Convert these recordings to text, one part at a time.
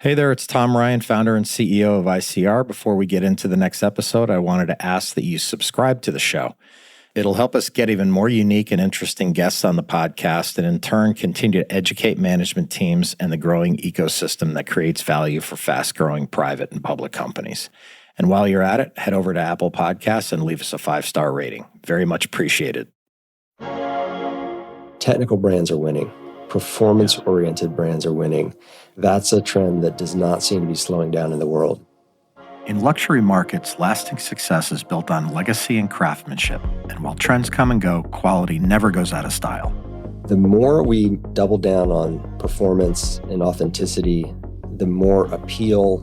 Hey there, it's Tom Ryan, founder and CEO of ICR. Before we get into the next episode, I wanted to ask that you subscribe to the show. It'll help us get even more unique and interesting guests on the podcast and in turn continue to educate management teams and the growing ecosystem that creates value for fast-growing private and public companies. And while you're at it, head over to Apple Podcasts and leave us a 5-star rating. Very much appreciated. Technical brands are winning. Performance-oriented brands are winning. That's a trend that does not seem to be slowing down in the world. In luxury markets, lasting success is built on legacy and craftsmanship. And while trends come and go, quality never goes out of style. The more we double down on performance and authenticity, the more appeal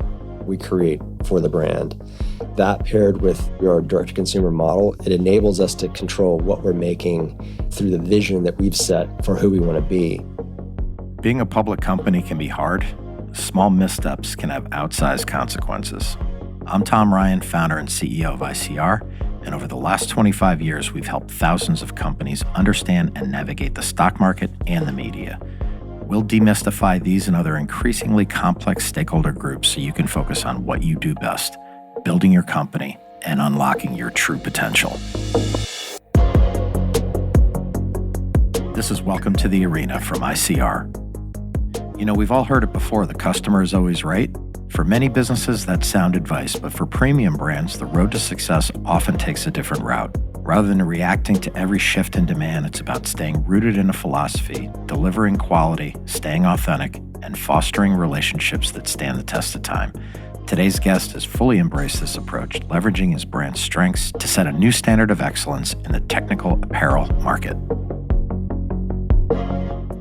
we create for the brand. That paired with our direct-to-consumer model, it enables us to control what we're making through the vision that we've set for who we want to be. Being a public company can be hard. Small missteps can have outsized consequences. I'm Tom Ryan, founder and CEO of ICR, and over the last 25 years, we've helped thousands of companies understand and navigate the stock market and the media. We'll demystify these and other increasingly complex stakeholder groups so you can focus on what you do best, building your company and unlocking your true potential. This is Welcome to the Arena from ICR. You know, we've all heard it before, the customer is always right. For many businesses, that's sound advice, but for premium brands, the road to success often takes a different route. Rather than reacting to every shift in demand, it's about staying rooted in a philosophy, delivering quality, staying authentic, and fostering relationships that stand the test of time. Today's guest has fully embraced this approach, leveraging his brand's strengths to set a new standard of excellence in the technical apparel market.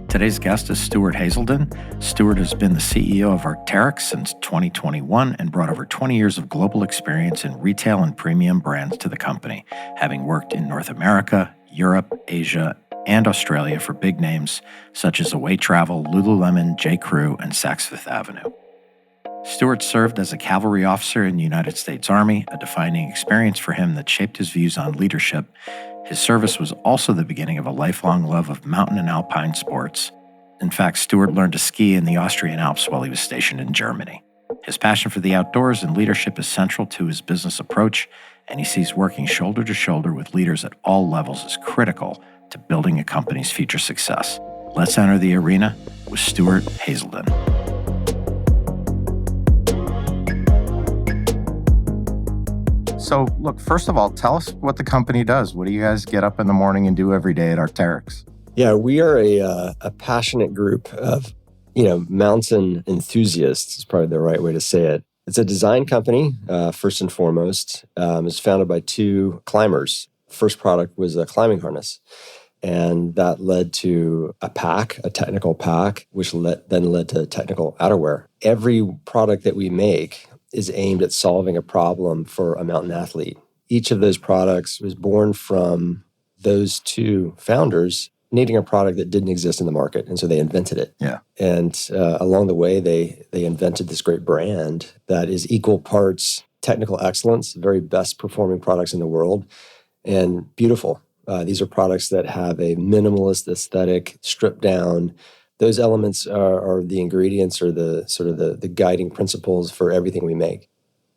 Today's guest is Stuart Haselden. Stuart has been the CEO of Arc'teryx since 2021 and brought over 20 years of global experience in retail and premium brands to the company, having worked in North America, Europe, Asia, and Australia for big names such as Away Travel, Lululemon, J.Crew, and Saks Fifth Avenue. Stuart served as a cavalry officer in the United States Army, a defining experience for him that shaped his views on leadership. His service was also the beginning of a lifelong love of mountain and alpine sports. In fact, Stuart learned to ski in the Austrian Alps while he was stationed in Germany. His passion for the outdoors and leadership is central to his business approach, and he sees working shoulder to shoulder with leaders at all levels as critical to building a company's future success. Let's enter the arena with Stuart Haselden. So, look, first of all, tell us what the company does. What do you guys get up in the morning and do every day at Arc'teryx? Yeah, we are a passionate group of, mountain enthusiasts is probably the right way to say it. It's a design company, first and foremost. It's founded by two climbers. First product was a climbing harness. And that led to a technical pack, which then led to technical outerwear. Every product that we make is aimed at solving a problem for a mountain athlete. Each of those products was born from those two founders needing a product that didn't exist in the market, and so they invented it. Yeah. And along the way, they invented this great brand that is equal parts technical excellence, very best performing products in the world, and beautiful. These are products that have a minimalist aesthetic, stripped down. Those elements are the ingredients or the guiding principles for everything we make.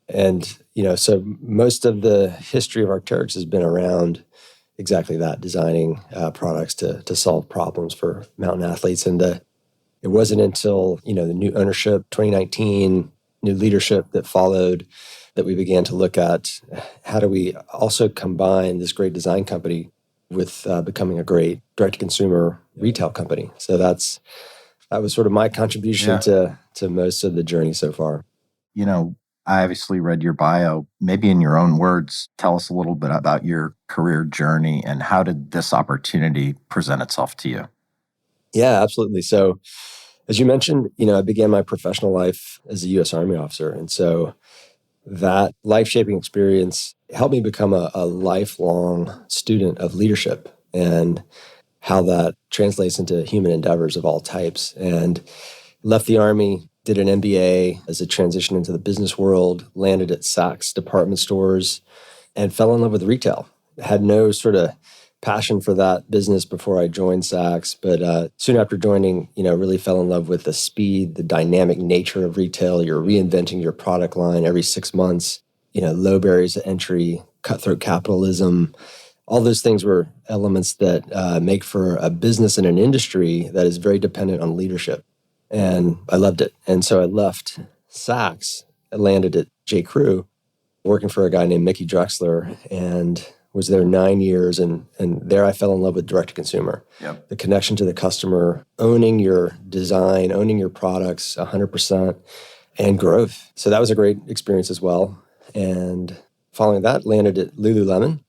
And, so most of the history of Arc'teryx has been around exactly that, designing products to solve problems for mountain athletes. And it wasn't until, the new ownership, 2019, new leadership that followed, that we began to look at how do we also combine this great design company with becoming a great direct-to-consumer retail company. So that was sort of my contribution to most of the journey so far. I obviously read your bio. Maybe in your own words, tell us a little bit about your career journey and how did this opportunity present itself to you? Yeah, absolutely. So as you mentioned, I began my professional life as a U.S. Army officer. And so that life-shaping experience helped me become a lifelong student of leadership and how that translates into human endeavors of all types. And left the Army, did an MBA as a transition into the business world, landed at Saks department stores, and fell in love with retail. Had no sort of passion for that business before I joined Saks. But soon after joining, really fell in love with the speed, the dynamic nature of retail. You're reinventing your product line every 6 months, low barriers to entry, cutthroat capitalism. All those things were elements that make for a business and an industry that is very dependent on leadership. And I loved it. And so I left Saks, I landed at J.Crew, working for a guy named Mickey Drexler, and was there 9 years. And there I fell in love with direct-to-consumer. Yep. The connection to the customer, owning your design, owning your products 100%, and growth. So that was a great experience as well. And following that, landed at Lululemon.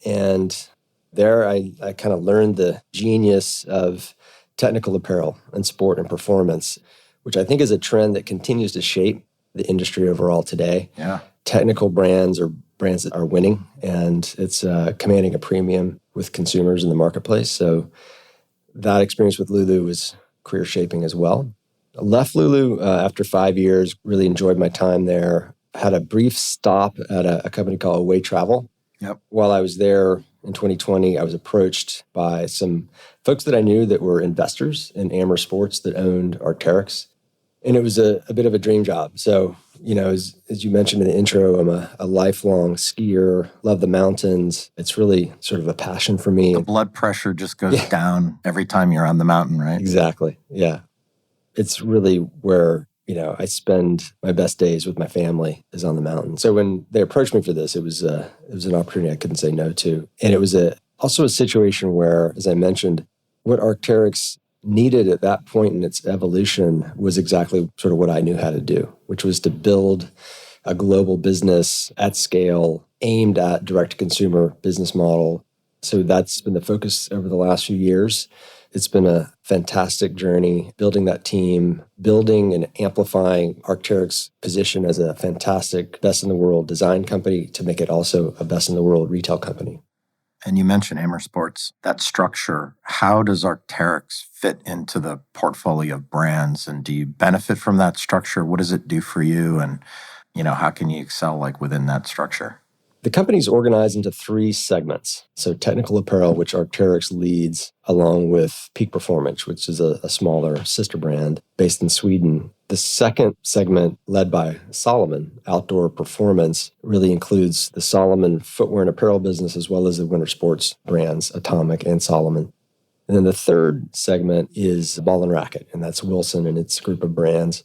And there I kind of learned the genius of technical apparel and sport and performance, which I think is a trend that continues to shape the industry overall today. Yeah. Technical brands are brands that are winning, and it's commanding a premium with consumers in the marketplace. So that experience with Lulu was career shaping as well. I left Lulu after 5 years, really enjoyed my time there. Had a brief stop at a company called Away Travel. Yep. While I was there in 2020, I was approached by some folks that I knew that were investors in Amer Sports that owned Arc'teryx. And it was a bit of a dream job. So, as you mentioned in the intro, I'm a lifelong skier, love the mountains. It's really sort of a passion for me. The blood pressure just goes down every time you're on the mountain, right? Exactly. Yeah. It's really where, I spend my best days with my family is on the mountain. So when they approached me for this, it was an opportunity I couldn't say no to. And it was also a situation where, as I mentioned, what Arc'teryx needed at that point in its evolution was exactly sort of what I knew how to do, which was to build a global business at scale aimed at direct-to-consumer business model. So that's been the focus over the last few years. It's been a fantastic journey building that team, building and amplifying Arc'teryx's position as a fantastic best-in-the-world design company to make it also a best-in-the-world retail company. And you mentioned Amer Sports, that structure. How does Arc'teryx fit into the portfolio of brands? And do you benefit from that structure? What does it do for you? And, how can you excel within that structure? The company's organized into 3 segments. So technical apparel, which Arc'teryx leads, along with Peak Performance, which is a smaller sister brand based in Sweden. The second segment, led by Salomon, outdoor performance, really includes the Salomon footwear and apparel business, as well as the winter sports brands, Atomic and Salomon. And then the third segment is Ball and Racket, and that's Wilson and its group of brands.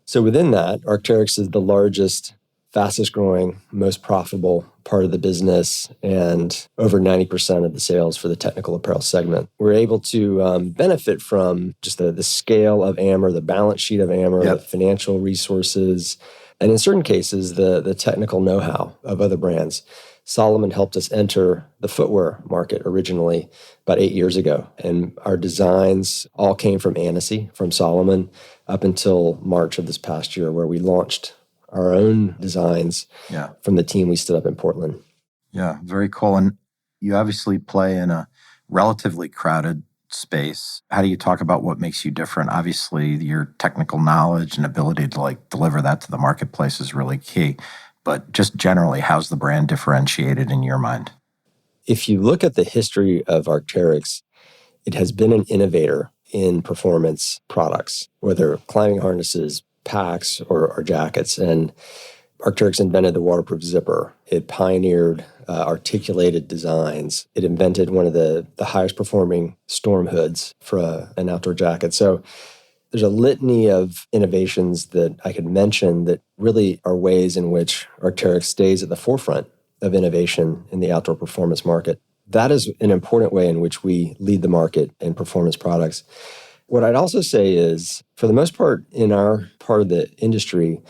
So within that, Arc'teryx is the largest, fastest growing, most profitable part of the business, and over 90% of the sales for the technical apparel segment. We're able to benefit from just the scale of Amer, the balance sheet of Amer, the financial resources, and in certain cases, the technical know-how of other brands. Salomon helped us enter the footwear market originally about 8 years ago. And our designs all came from Annecy, from Salomon, up until March of this past year, where we launched our own designs from the team we stood up in Portland. Yeah, very cool. And you obviously play in a relatively crowded space. How do you talk about what makes you different? Obviously, your technical knowledge and ability to deliver that to the marketplace is really key. But just generally, how's the brand differentiated in your mind? If you look at the history of Arc'teryx, it has been an innovator in performance products, whether climbing harnesses, packs, or jackets. And Arc'teryx invented the waterproof zipper. It pioneered articulated designs. It invented one of the highest performing storm hoods for an outdoor jacket. So there's a litany of innovations that I could mention that really are ways in which Arc'teryx stays at the forefront of innovation in the outdoor performance market. That is an important way in which we lead the market in performance products. What I'd also say is, for the most part, in our part of the industry,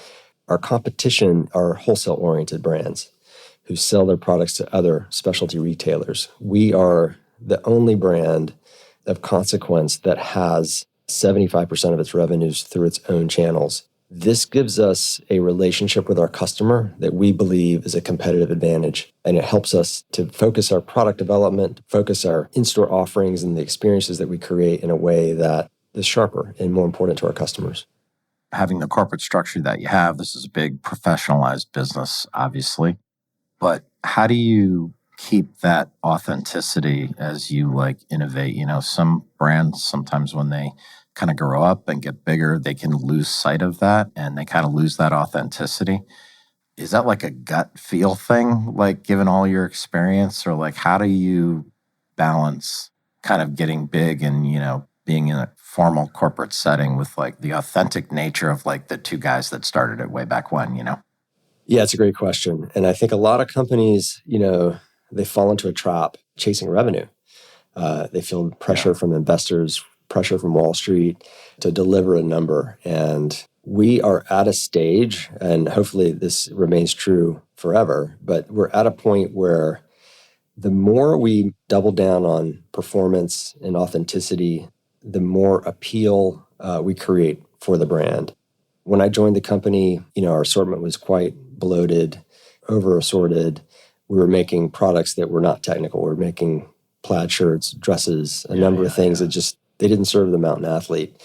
our competition are wholesale-oriented brands who sell their products to other specialty retailers. We are the only brand of consequence that has 75% of its revenues through its own channels. This gives us a relationship with our customer that we believe is a competitive advantage, and it helps us to focus our product development, focus our in-store offerings and the experiences that we create in a way that is sharper and more important to our customers. Having the corporate structure that you have, this is a big professionalized business, obviously. But how do you keep that authenticity as you like innovate? Some brands, sometimes when they kind of grow up and get bigger, they can lose sight of that and they kind of lose that authenticity. Is that like a gut feel thing, like given all your experience, or like how do you balance kind of getting big and, being in a formal corporate setting with like the authentic nature of like the two guys that started it way back when? Yeah, it's a great question. And I think a lot of companies, they fall into a trap chasing revenue. They feel pressure from investors, pressure from Wall Street to deliver a number. And we are at a stage, and hopefully this remains true forever, but we're at a point where the more we double down on performance and authenticity, the more appeal we create for the brand. When I joined the company, our assortment was quite bloated, over assorted. We were making products that were not technical. We were making plaid shirts, dresses, a number of things that just, they didn't serve the mountain athlete.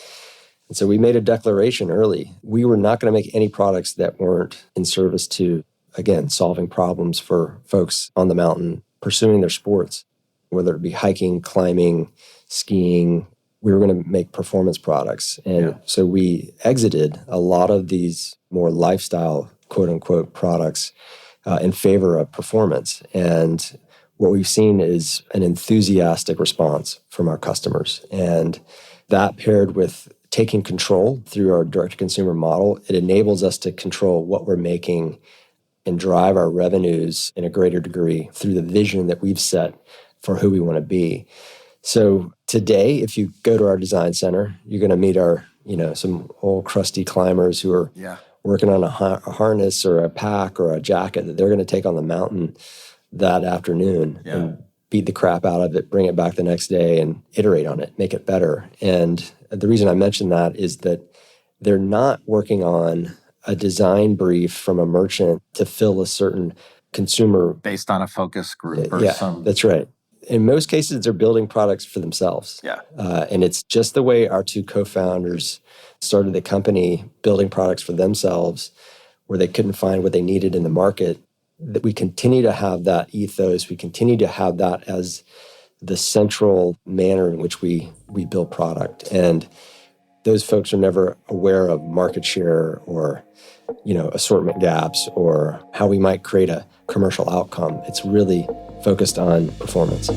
And so we made a declaration early. We were not going to make any products that weren't in service to, again, solving problems for folks on the mountain, pursuing their sports, whether it be hiking, climbing, skiing. We were going to make performance products. And so we exited a lot of these more lifestyle, quote unquote, products in favor of performance. And what we've seen is an enthusiastic response from our customers. And that paired with taking control through our direct-to-consumer model, it enables us to control what we're making and drive our revenues in a greater degree through the vision that we've set for who we want to be. So today, if you go to our design center, you're going to meet our, some old crusty climbers who are working on a harness or a pack or a jacket that they're going to take on the mountain that afternoon and beat the crap out of it, bring it back the next day and iterate on it, make it better. And the reason I mention that is that they're not working on a design brief from a merchant to fill a certain consumer. Based on a focus group or some. That's right. In most cases, they're building products for themselves. And it's just the way our two co-founders started the company, building products for themselves, where they couldn't find what they needed in the market. That we continue to have that ethos. We continue to have that as the central manner in which we build product. And those folks are never aware of market share or, assortment gaps or how we might create a commercial outcome. It's really focused on performance.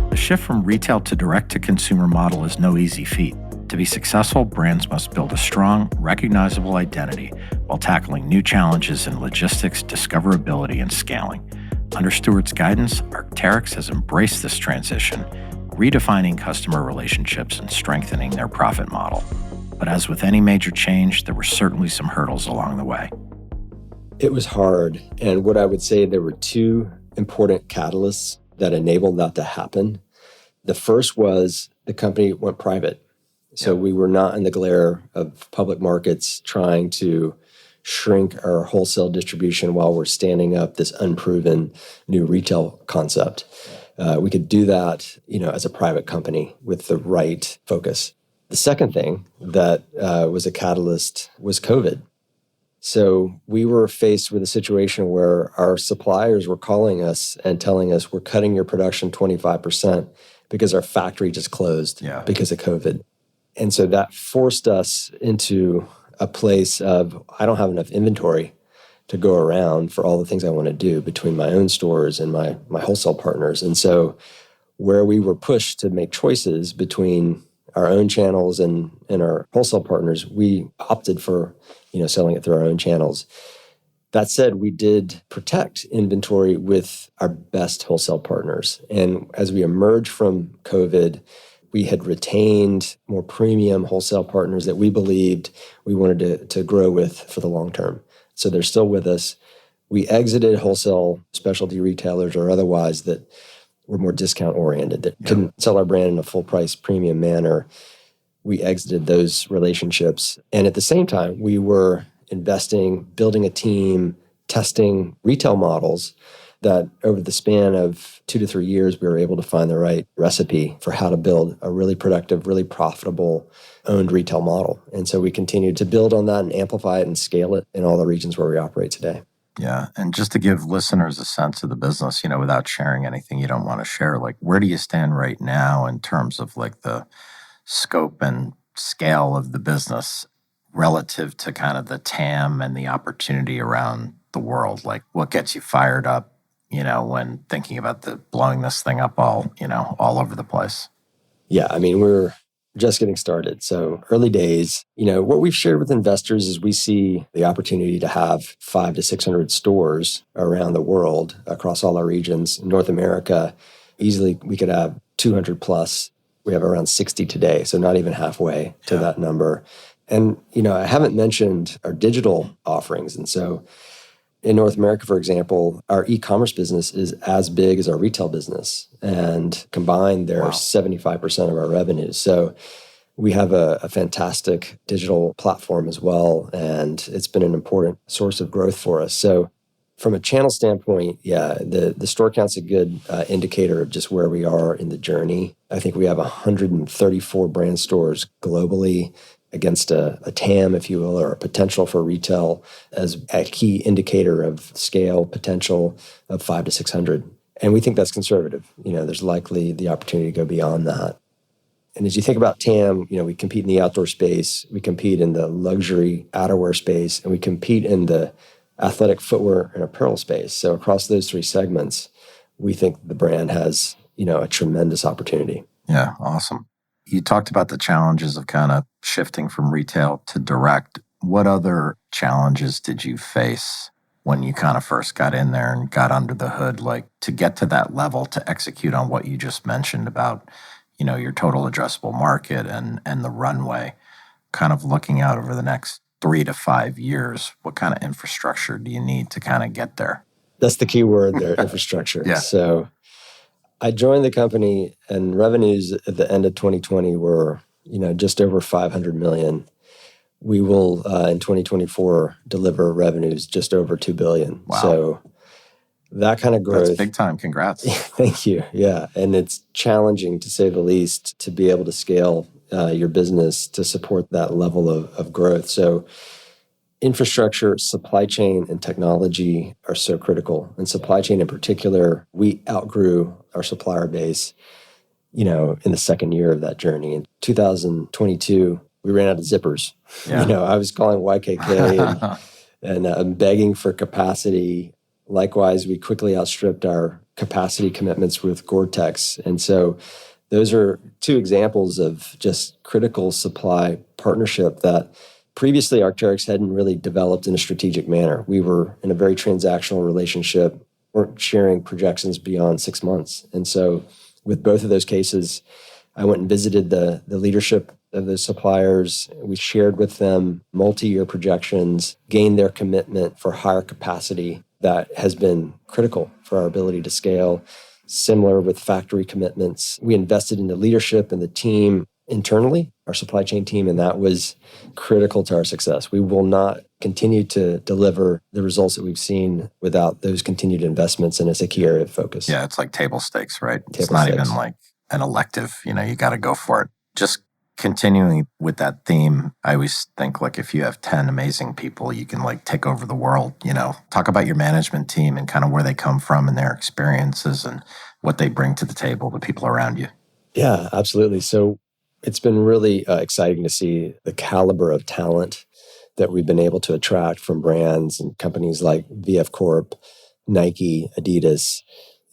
The shift from retail to direct-to-consumer model is no easy feat. To be successful, brands must build a strong, recognizable identity while tackling new challenges in logistics, discoverability, and scaling. Under Stuart's guidance, Arc'teryx has embraced this transition, redefining customer relationships and strengthening their profit model. But as with any major change, there were certainly some hurdles along the way. It was hard. And what I would say, there were two important catalysts that enabled that to happen. The first was the company went private. So we were not in the glare of public markets trying to shrink our wholesale distribution while we're standing up this unproven new retail concept. We could do that, as a private company with the right focus. The second thing that was a catalyst was COVID. So we were faced with a situation where our suppliers were calling us and telling us, we're cutting your production 25% because our factory just closed because of COVID. And so that forced us into a place of, I don't have enough inventory to go around for all the things I want to do between my own stores and my wholesale partners. And so where we were pushed to make choices between our own channels and our wholesale partners, we opted for, selling it through our own channels. That said, we did protect inventory with our best wholesale partners. And as we emerged from COVID, we had retained more premium wholesale partners that we believed we wanted to grow with for the long term. So they're still with us. We exited wholesale specialty retailers or otherwise that were more discount oriented, that couldn't sell our brand in a full price premium manner. We exited those relationships. And at the same time, we were investing, building a team, testing retail models that over the span of 2 to 3 years, we were able to find the right recipe for how to build a really productive, really profitable owned retail model. And so we continued to build on that and amplify it and scale it in all the regions where we operate today. Yeah. And just to give listeners a sense of the business, without sharing anything you don't want to share, like where do you stand right now in terms of like the scope and scale of the business relative to kind of the TAM and the opportunity around the world? Like what gets you fired up, when thinking about blowing this thing up all over the place? Yeah, I mean, we're just getting started. So early days, what we've shared with investors is we see the opportunity to have 500 to 600 stores around the world across all our regions. In North America, easily we could have 200 plus. We have around 60 today, so not even halfway to that number. And, I haven't mentioned our digital offerings. And so in North America, for example, our e-commerce business is as big as our retail business. And combined, they're 75% of our revenues. So we have a fantastic digital platform as well. And it's been an important source of growth for us. So from a channel standpoint, the store count's a good indicator of just where we are in the journey. I think we have 134 brand stores globally against a TAM, if you will, or a potential for retail as a key indicator of scale potential of 500 to 600. And we think that's conservative. There's likely the opportunity to go beyond that. And as you think about TAM, we compete in the outdoor space, we compete in the luxury outerwear space, and we compete in the athletic footwear and apparel space. So across those three segments, we think the brand has, a tremendous opportunity. Yeah, awesome. You talked about the challenges of kind of shifting from retail to direct. What other challenges did you face when you kind of first got in there and got under the hood, like to get to that level to execute on what you just mentioned about, your total addressable market and the runway, kind of looking out over the next 3 to 5 years? What kind of infrastructure do you need to kind of get there? That's the key word there, infrastructure. Yeah. So I joined the company and revenues at the end of 2020 were, just over 500 million. We will, in 2024, deliver revenues just over 2 billion. Wow. So that kind of growth. That's big time. Congrats. Thank you. Yeah. And it's challenging, to say the least, to be able to scale your business to support that level of growth. So infrastructure, supply chain, and technology are so critical. And supply chain in particular, we outgrew our supplier base, in the second year of that journey. In 2022, we ran out of zippers. Yeah. I was calling YKK and begging for capacity. Likewise, we quickly outstripped our capacity commitments with Gore-Tex. And so those are two examples of just critical supply partnership that previously Arc'teryx hadn't really developed in a strategic manner. We were in a very transactional relationship, weren't sharing projections beyond 6 months. And so with both of those cases, I went and visited the leadership of the suppliers. We shared with them multi-year projections, gained their commitment for higher capacity. That has been critical for our ability to scale. Similar with factory commitments. We invested in the leadership and the team internally, our supply chain team, and that was critical to our success. We will not continue to deliver the results that we've seen without those continued investments, and it's a key area of focus. Yeah, it's like table stakes, right? It's not even like an elective, you got to go for it. Just continuing with that theme, I always think like if you have 10 amazing people, you can like take over the world, Talk about your management team and kind of where they come from and their experiences and what they bring to the table, the people around you. Yeah, absolutely. So it's been really exciting to see the caliber of talent that we've been able to attract from brands and companies like VF Corp, Nike, Adidas,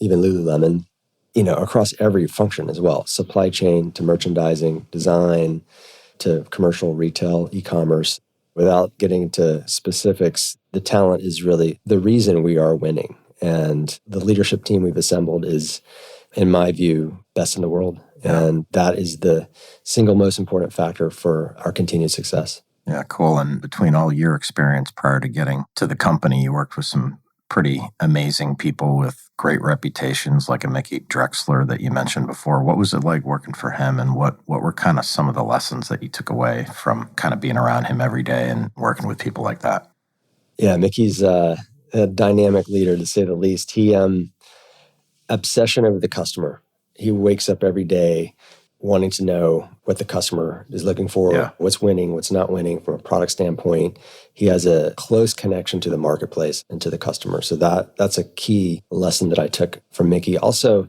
even Lululemon, across every function as well. Supply chain to merchandising, design to commercial, retail, e-commerce. Without getting into specifics, the talent is really the reason we are winning. And the leadership team we've assembled is, in my view, best in the world. Yeah. And that is the single most important factor for our continued success. Yeah, cool. And between all your experience prior to getting to the company, you worked with some pretty amazing people with great reputations, like a Mickey Drexler that you mentioned before. What was it like working for him, and what were kind of some of the lessons that you took away from kind of being around him every day and working with people like that? Yeah, Mickey's a dynamic leader, to say the least. He obsession over the customer. He wakes up every day wanting to know what the customer is looking for, what's winning, what's not winning from a product standpoint. He has a close connection to the marketplace and to the customer. So that's a key lesson that I took from Mickey. Also,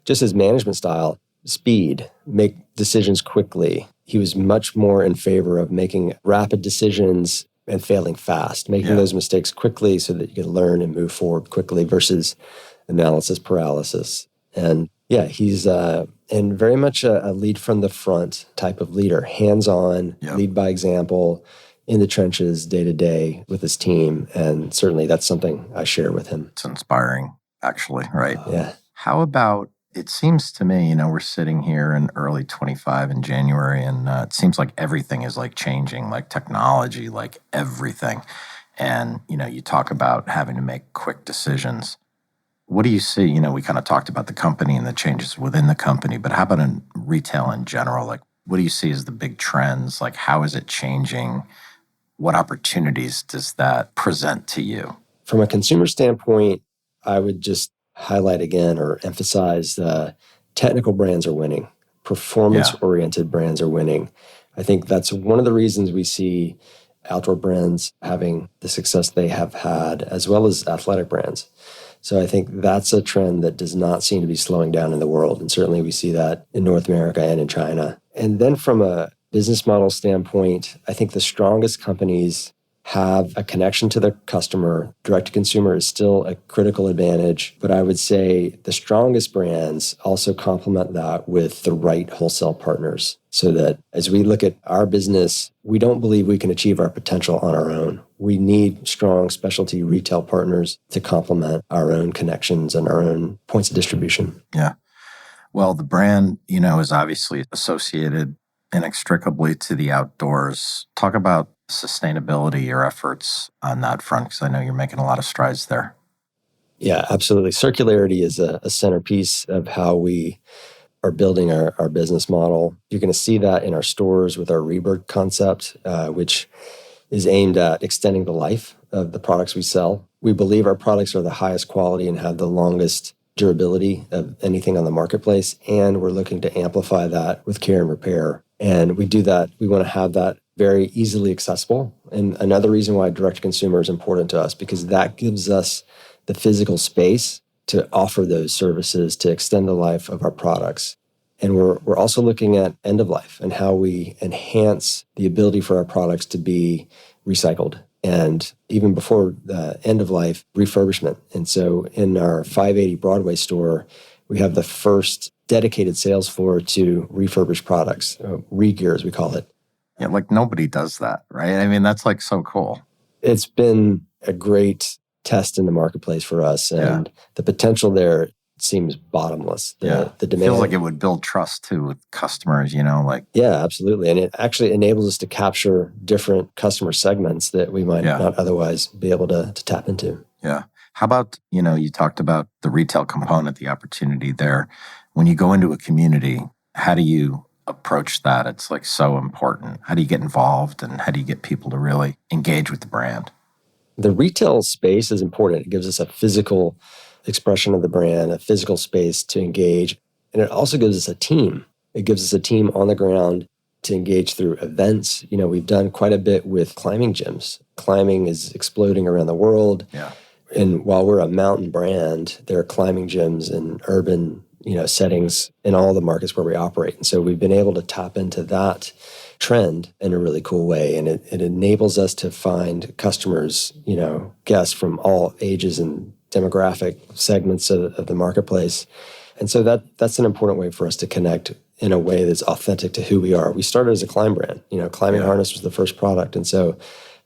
just his management style, speed, make decisions quickly. He was much more in favor of making rapid decisions and failing fast, making those mistakes quickly so that you can learn and move forward quickly versus analysis paralysis. And he's and very much a lead from the front type of leader, hands-on, lead by example, in the trenches day to day with his team. And certainly that's something I share with him. It's inspiring, actually, right? Yeah. How about, it seems to me, we're sitting here in early 25 in January, and it seems like everything is like changing, like technology, like everything. And, you talk about having to make quick decisions. What do you see? We kind of talked about the company and the changes within the company, but how about in retail in general? Like, what do you see as the big trends? Like, how is it changing? What opportunities does that present to you? From a consumer standpoint, I would just highlight again or emphasize technical brands are winning. Performance-oriented brands are winning. I think that's one of the reasons we see outdoor brands having the success they have had, as well as athletic brands. So I think that's a trend that does not seem to be slowing down in the world. And certainly we see that in North America and in China. And then from a business model standpoint, I think the strongest companies have a connection to their customer. Direct to consumer is still a critical advantage, but I would say the strongest brands also complement that with the right wholesale partners, so that as we look at our business, we don't believe we can achieve our potential on our own. We need strong specialty retail partners to complement our own connections and our own points of distribution. Yeah. Well, the brand, is obviously associated inextricably to the outdoors. Talk about sustainability, your efforts on that front, because I know you're making a lot of strides there. Yeah, absolutely. Circularity is a centerpiece of how we are building our business model. You're going to see that in our stores with our Rebirth concept, which is aimed at extending the life of the products we sell. We believe our products are the highest quality and have the longest durability of anything on the marketplace, and we're looking to amplify that with care and repair. And we do that. We want to have that very easily accessible. And another reason why direct-to-consumer is important to us, because that gives us the physical space to offer those services to extend the life of our products. And we're also looking at end of life and how we enhance the ability for our products to be recycled. And even before the end of life, refurbishment. And so in our 580 Broadway store, we have the first dedicated sales floor to refurbished products, re-gear as we call it. Yeah, like nobody does that, right? I mean, that's like so cool. It's been a great test in the marketplace for us, and the potential there seems bottomless. The demand feels like it would build trust too with customers, Yeah, absolutely. And it actually enables us to capture different customer segments that we might not otherwise be able to tap into. Yeah. How about, you talked about the retail component, the opportunity there. When you go into a community, how do you approach that? It's like so important. How do you get involved, and how do you get people to really engage with the brand? The retail space is important. It gives us a physical expression of the brand, a physical space to engage. And it also gives us a team. It gives us a team on the ground to engage through events. We've done quite a bit with climbing gyms. Climbing is exploding around the world. Yeah. And while we're a mountain brand, there are climbing gyms in urban, settings in all the markets where we operate. And so we've been able to tap into that trend in a really cool way. And it enables us to find customers, guests from all ages and demographic segments of the marketplace. And so that's an important way for us to connect in a way that's authentic to who we are. We started as a climb brand. Climbing harness was the first product. And so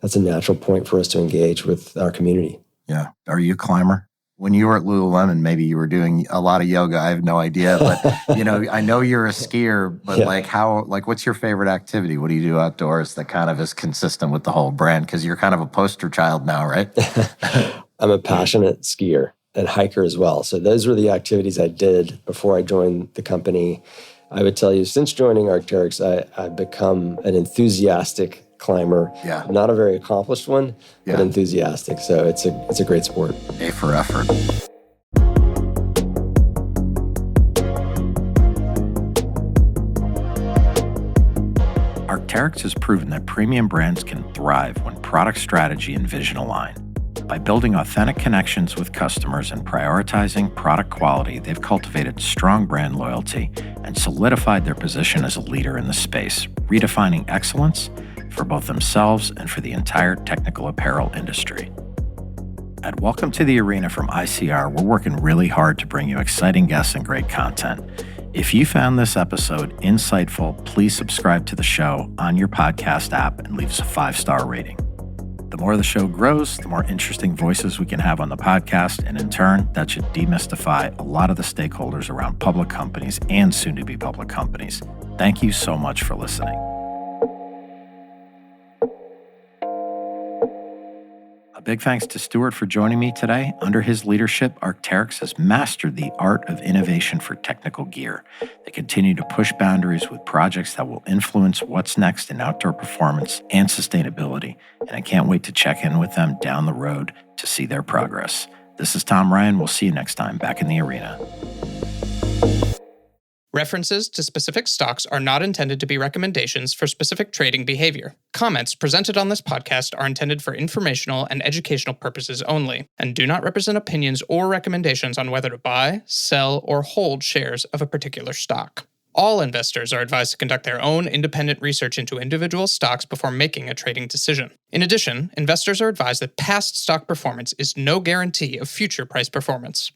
that's a natural point for us to engage with our community. Yeah. Are you a climber? When you were at Lululemon, maybe you were doing a lot of yoga. I have no idea. But, I know you're a skier, but what's your favorite activity? What do you do outdoors that kind of is consistent with the whole brand? Because you're kind of a poster child now, right? I'm a passionate skier and hiker as well. So those were the activities I did before I joined the company. I would tell you, since joining Arc'teryx, I've become an enthusiastic climber. Yeah. Not a very accomplished one, Yeah. but enthusiastic. So it's a great sport. A for effort. Arc'teryx has proven that premium brands can thrive when product strategy and vision align. By building authentic connections with customers and prioritizing product quality, they've cultivated strong brand loyalty and solidified their position as a leader in the space, redefining excellence for both themselves and for the entire technical apparel industry. At Welcome to the Arena from ICR, we're working really hard to bring you exciting guests and great content. If you found this episode insightful, please subscribe to the show on your podcast app and leave us a 5-star rating. The more the show grows, the more interesting voices we can have on the podcast, and in turn, that should demystify a lot of the stakeholders around public companies and soon-to-be public companies. Thank you so much for listening. A big thanks to Stuart for joining me today. Under his leadership, Arc'teryx has mastered the art of innovation for technical gear. They continue to push boundaries with projects that will influence what's next in outdoor performance and sustainability, and I can't wait to check in with them down the road to see their progress. This is Tom Ryan. We'll see you next time back in the arena. References to specific stocks are not intended to be recommendations for specific trading behavior. Comments presented on this podcast are intended for informational and educational purposes only, and do not represent opinions or recommendations on whether to buy, sell, or hold shares of a particular stock. All investors are advised to conduct their own independent research into individual stocks before making a trading decision. In addition, investors are advised that past stock performance is no guarantee of future price performance.